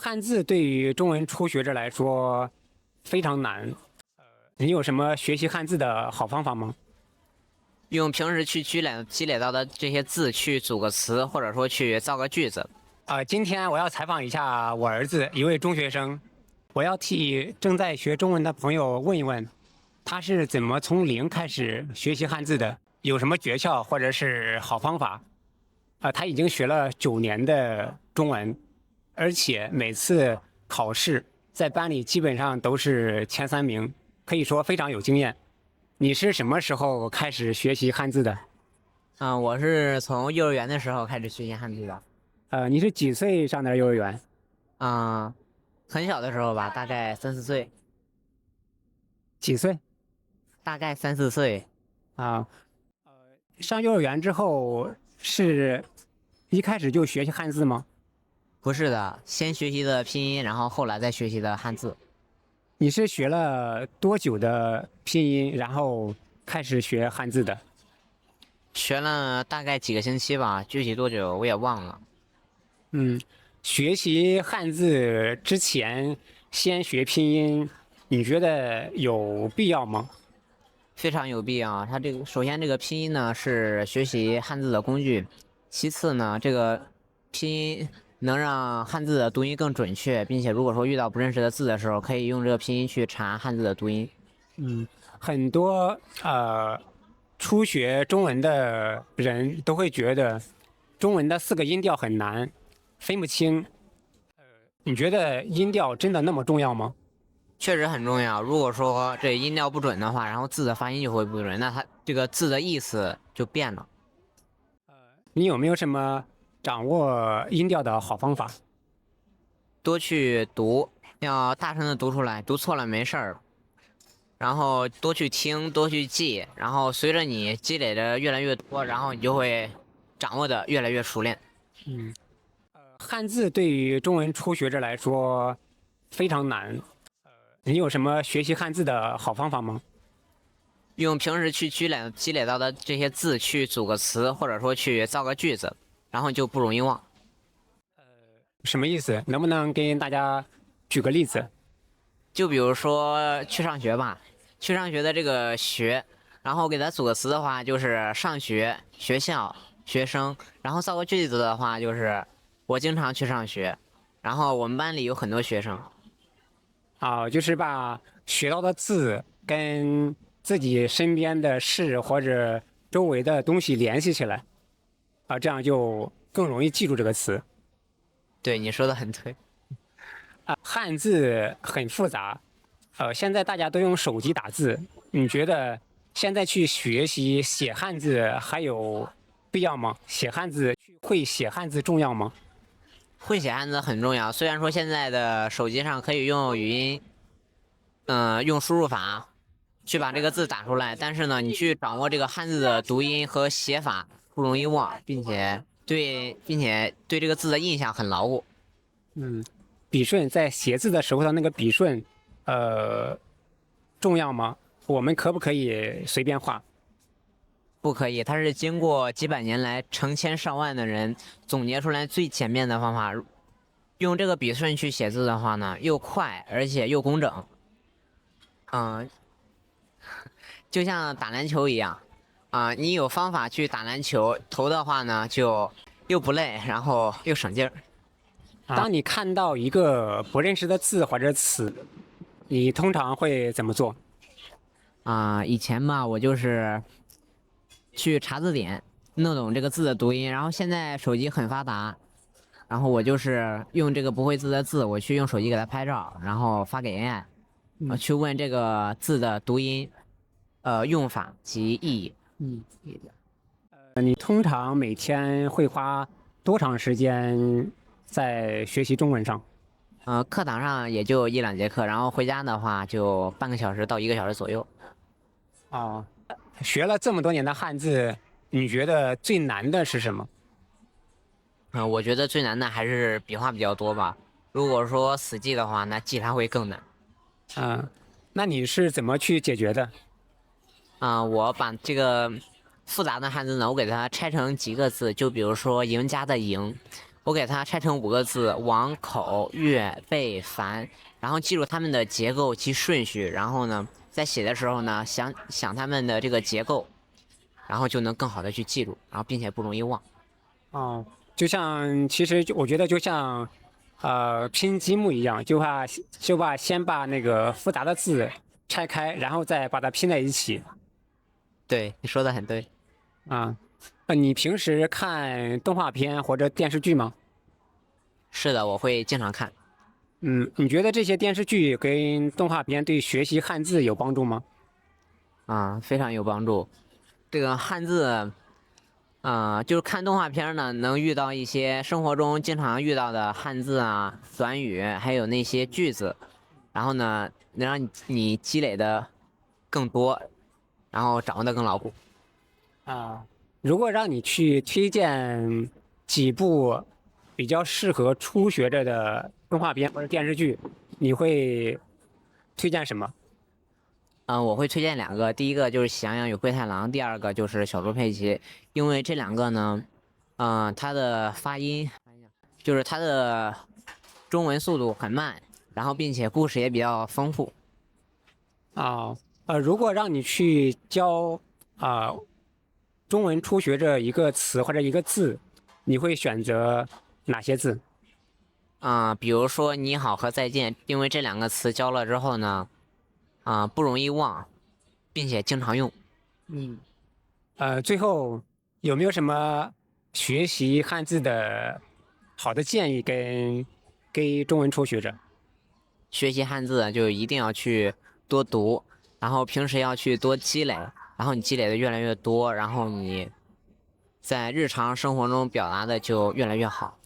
汉字对于中文初学者来说非常难。你有什么学习汉字的好方法吗？用平时去积累到的这些字去组个词，或者说去造个句子。今天我要采访一下我儿子，一位中学生，我要替正在学中文的朋友问一问，他是怎么从零开始学习汉字的？有什么诀窍或者是好方法？他已经学了9年的中文，而且每次考试在班里基本上都是前3名，可以说非常有经验。你是什么时候开始学习汉字的？我是从幼儿园的时候开始学习汉字的。你是几岁上的幼儿园？很小的时候吧，大概3、4岁。几岁？大概3、4岁。上幼儿园之后是一开始就学习汉字吗？不是的，先学习的拼音，然后后来再学习的汉字。你是学了多久的拼音，然后开始学汉字的？学了大概几个星期吧，具体多久我也忘了。学习汉字之前先学拼音，你觉得有必要吗？非常有必要。首先这个拼音呢是学习汉字的工具，其次呢这个拼音能让汉字的读音更准确，并且如果说遇到不认识的字的时候，可以用这个拼音去查汉字的读音。很多初学中文的人都会觉得中文的4个音调很难，分不清。你觉得音调真的那么重要吗？确实很重要。如果说这音调不准的话，然后字的发音就会不准，那它这个字的意思就变了。你有没有什么掌握音调的好方法？多去读，要大声的读出来，读错了没事儿。然后多去听，多去记，然后随着你积累的越来越多，然后你就会掌握的越来越熟练。汉字对于中文初学者来说非常难。你有什么学习汉字的好方法吗？用平时去积累到的这些字去组个词，或者说去造个句子，然后就不容易忘。什么意思？能不能跟大家举个例子？就比如说去上学吧，去上学的这个学，然后给它组个词的话，就是上学、学校、学生，然后造个句子的话，就是我经常去上学，然后我们班里有很多学生。就是把学到的字跟自己身边的事或者周围的东西联系起来，这样就更容易记住这个词。对，你说的很对。汉字很复杂，现在大家都用手机打字，你觉得现在去学习写汉字还有必要吗？会写汉字重要吗？会写汉字很重要，虽然说现在的手机上可以用语音，用输入法去把这个字打出来，但是呢，你去掌握这个汉字的读音和写法不容易忘，并且对这个字的印象很牢固。笔顺在写字的时候的那个笔顺，重要吗？我们可不可以随便画？不可以，它是经过几百年来成千上万的人总结出来最简便的方法。用这个笔顺去写字的话呢，又快而且又工整。就像打篮球一样，你有方法去打篮球，投的话呢就又不累，然后又省劲儿。当你看到一个不认识的字或者词，你通常会怎么做？以前吧，我就是去查字典，弄懂这个字的读音。然后现在手机很发达，然后我就是用这个不会字的字，我去用手机给它拍照，然后发给 AI，去问这个字的读音、用法及意义。你通常每天会花多长时间在学习中文上？课堂上也就1、2节课，然后回家的话就半个小时到1个小时左右。学了这么多年的汉字，你觉得最难的是什么？我觉得最难的还是笔画比较多吧。如果说死记的话，那记它会更难。那你是怎么去解决的？我把这个复杂的汉字呢，我给它拆成几个字，就比如说赢家的赢，我给它拆成5个字：王、口、月、贝、凡，然后记住它们的结构及顺序，然后呢，在写的时候呢，想想它们的这个结构，然后就能更好的去记住，然后并且不容易忘。哦，就像其实我觉得就像拼积木一样，就怕先把那个复杂的字拆开，然后再把它拼在一起。对，你说的很对。啊，你平时看动画片或者电视剧吗？是的，我会经常看。你觉得这些电视剧跟动画片对学习汉字有帮助吗？非常有帮助。这个汉字，就是看动画片呢，能遇到一些生活中经常遇到的汉字啊、短语，还有那些句子，然后呢，能让你积累的更多，然后掌握的更牢固。啊，如果让你去推荐几部比较适合初学者的动画片或者电视剧，你会推荐什么？我会推荐2个，第一个就是《喜羊羊与灰太狼》，第二个就是小猪佩奇，因为这2个呢，它的发音就是它的中文速度很慢，然后并且故事也比较丰富。啊，如果让你去教啊中文初学者一个词或者一个字，你会选择哪些字？比如说你好和再见，因为这2个词教了之后呢，不容易忘，并且经常用。嗯，最后有没有什么学习汉字的好的建议给中文初学者？学习汉字就一定要去多读，然后平时要去多积累，然后你积累的越来越多，然后你在日常生活中表达的就越来越好。